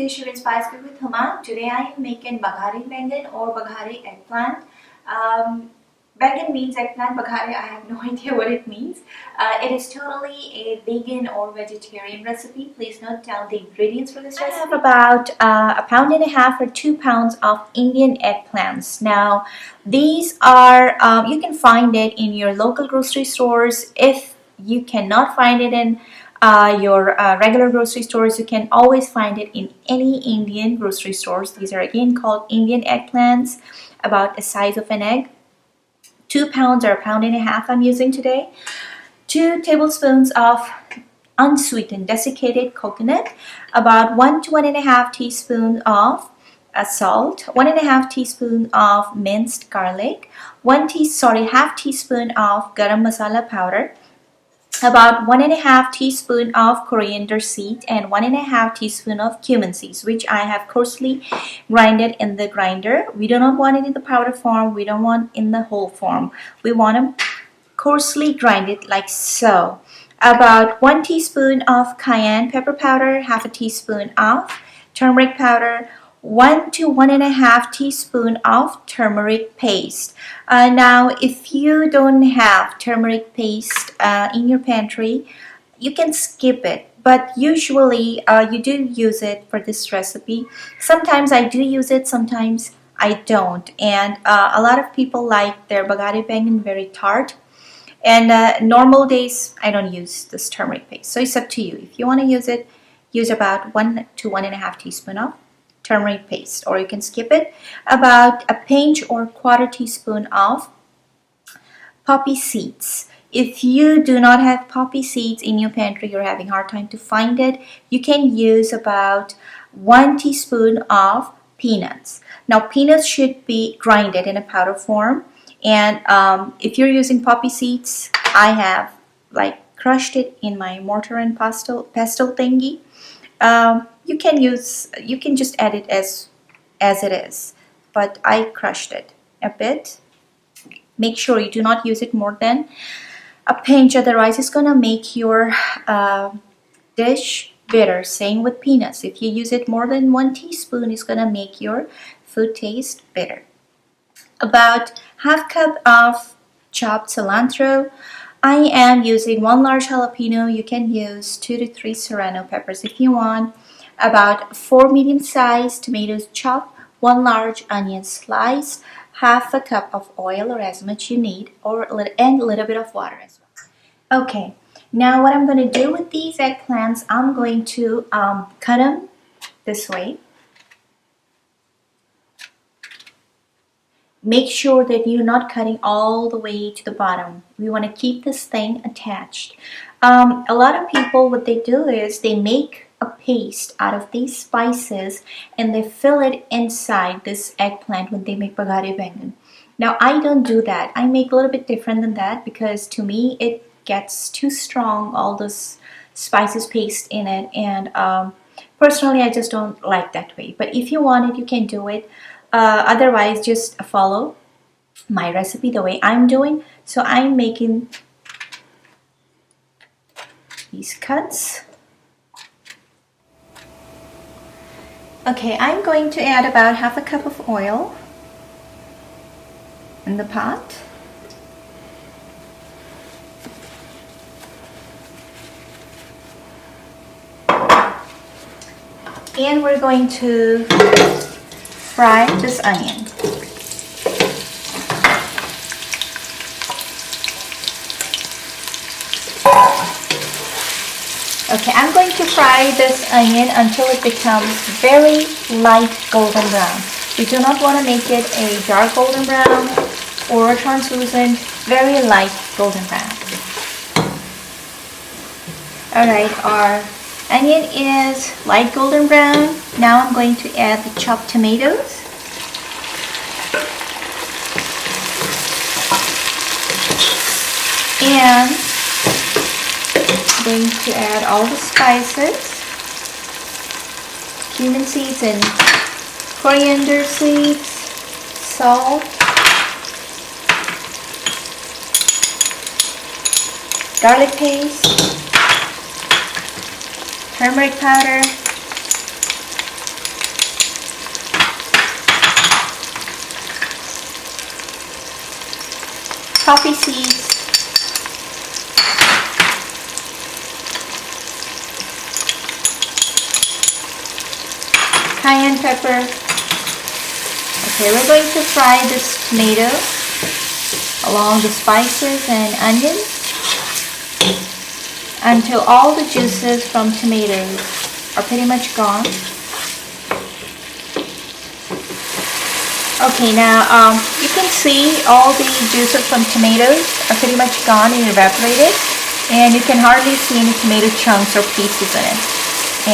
dish you've inspired me with Huma. Today I am making Bhagaray Baingan or Bhagaray eggplant. Baingan means eggplant, Bhagaray I have no idea what it means. It is totally a vegan or vegetarian recipe. Please note down the ingredients for this recipe. I have about a pound and a half or 2 pounds of Indian eggplants. Now these are, you can find it in your local grocery stores. If you cannot find it in your regular grocery stores, you can always find it in any Indian grocery stores. These are again called Indian eggplants, about the size of an egg. 2 pounds or a pound and a half I'm using today. 2 tablespoons of unsweetened desiccated coconut, about 1 to 1.5 teaspoons of salt, 1.5 teaspoon of minced garlic, half teaspoon of Garam Masala powder, about 1.5 teaspoon of Coriander Seed, and 1.5 teaspoon of Cumin seeds, which I have coarsely grinded in the grinder. We do not want it in the powder form. We don't want in the whole form. We want to coarsely grind it like so. About 1 teaspoon of Cayenne pepper powder, half a teaspoon of turmeric powder, 1 to 1.5 teaspoon of turmeric paste. Now if you don't have turmeric paste in your pantry, you can skip it, but usually you do use it for this recipe. Sometimes I do use it, sometimes I don't, and a lot of people like their Bhagaray Baingan very tart, and normal days I don't use this turmeric paste, so it's up to you. If you want to use it, use about 1 to 1.5 teaspoon of turmeric paste, or you can skip it. About a pinch or quarter teaspoon of poppy seeds. If you do not have poppy seeds in your pantry, you're having a hard time to find it, you can use about 1 teaspoon of peanuts. Now peanuts should be grinded in a powder form, and if you're using poppy seeds, I have like crushed it in my mortar and pestle thingy. You can just add it as it is, but I crushed it a bit. Make sure you do not use it more than a pinch, otherwise it's gonna make your dish bitter. Same with peanuts. If you use it more than 1 teaspoon, it's gonna make your food taste bitter. About half cup of chopped cilantro. I am using 1 large jalapeno. You can use 2 to 3 serrano peppers if you want. About 4 medium-sized tomatoes chopped, 1 large onion sliced, half a cup of oil or as much you need, and a little bit of water as well. Okay, now what I'm going to do with these eggplants, I'm going to cut them this way. Make sure that you're not cutting all the way to the bottom. We want to keep this thing attached. A lot of people, what they do is they make a paste out of these spices and they fill it inside this eggplant when they make Bhagaray Baingan. Now I don't do that. I make a little bit different than that, because to me it gets too strong, all this spices paste in it, and personally I just don't like that way. But if you want it, you can do it. Otherwise, just follow my recipe the way I'm doing. So I'm making these cuts. Okay, I'm going to add about half a cup of oil in the pot. And we're going to fry this onion. Okay, I'm going to fry this onion until it becomes very light golden brown. We do not want to make it a dark golden brown or a translucent, very light golden brown. Alright, our onion is light golden brown. Now I'm going to add the chopped tomatoes. And I'm going to add all the spices, cumin seeds and coriander seeds, salt, garlic paste, turmeric powder, poppy seeds, cayenne pepper. Okay, we're going to fry this tomato along the spices and onions until all the juices from tomatoes are pretty much gone. Okay, now you can see all the juices from tomatoes are pretty much gone and evaporated, and you can hardly see any tomato chunks or pieces in it,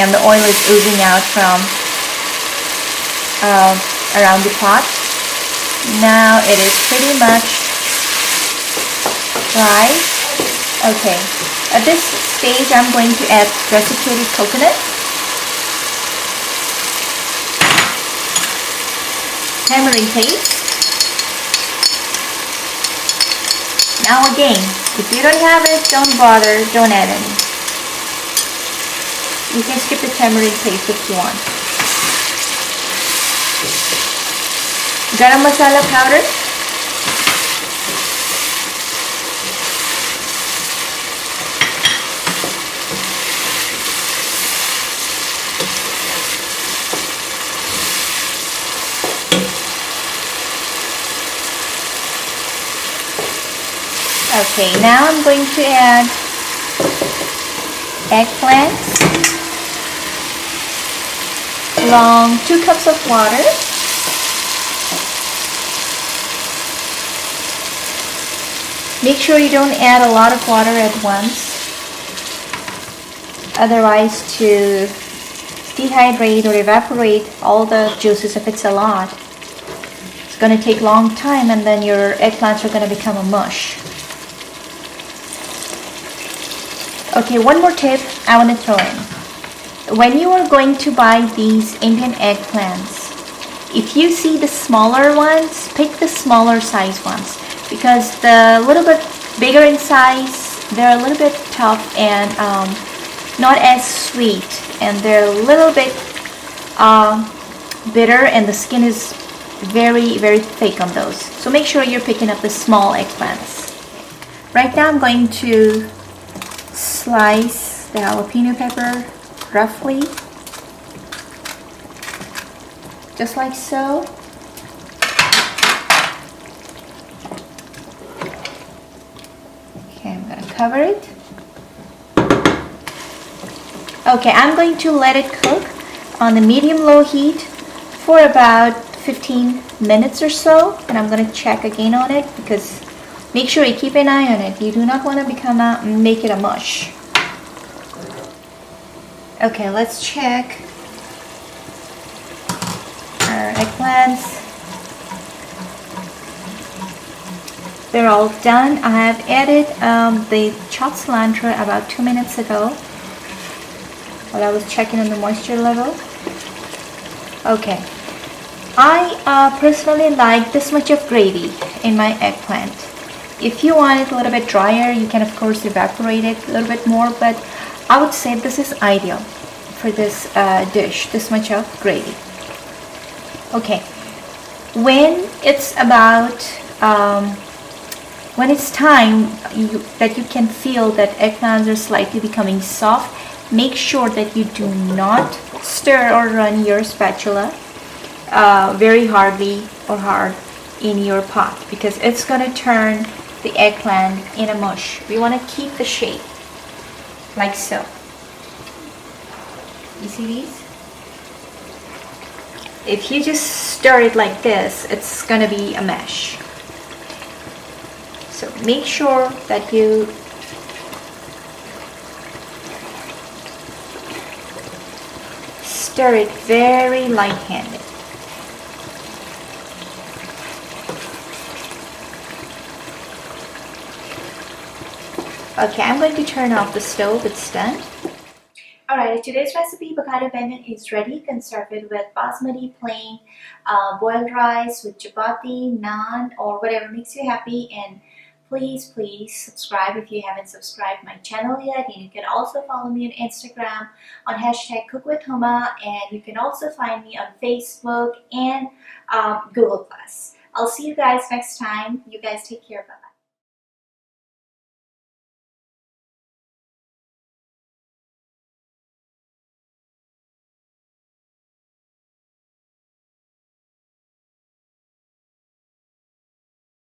and the oil is oozing out from around the pot. Now it is pretty much dry. Okay, at this stage I'm going to add desiccated coconut, tamarind paste. Now again, if you don't have it, don't bother, don't add any. You can skip the tamarind paste if you want. Garam masala powder. Okay, now I'm going to add eggplant along 2 cups of water. Make sure you don't add a lot of water at once, otherwise to dehydrate or evaporate all the juices if it's a lot, it's going to take a long time, and then your eggplants are going to become a mush. Okay, one more tip I want to throw in. When you are going to buy these Indian eggplants, if you see the smaller ones, pick the smaller size ones, because the little bit bigger in size, they're a little bit tough and not as sweet, and they're a little bit bitter, and the skin is very, very thick on those. So make sure you're picking up the small eggplants. Right now I'm going to slice the jalapeno pepper roughly, just like so. Okay, I'm going to cover it. Okay, I'm going to let it cook on the medium-low heat for about 15 minutes or so, and I'm going to check again on it, because make sure you keep an eye on it. You do not want to make it a mush. Okay, let's check our eggplants. They're all done. I have added the chopped cilantro about 2 minutes ago while I was checking on the moisture level. Okay, I personally like this much of gravy in my eggplant. If you want it a little bit drier, you can of course evaporate it a little bit more, but I would say this is ideal for this dish, this much of gravy. Okay, when it's about when it's time that you can feel that eggplants are slightly becoming soft, make sure that you do not stir or run your spatula very hardly or hard in your pot, because it's going to turn the eggplant in a mush. We want to keep the shape like so. You see these? If you just stir it like this, it's going to be a mesh. So make sure that you stir it very light-handed. Okay, I'm going to turn off the stove. It's done. Alright, today's recipe, Bhagaray Baingan, is ready. You can serve it with basmati plain boiled rice, with chapati, naan, or whatever makes you happy. And please subscribe if you haven't subscribed my channel yet. And you can also follow me on Instagram on #cookwithhoma, and you can also find me on Facebook and Google+. I'll see you guys next time. You guys take care. Bye.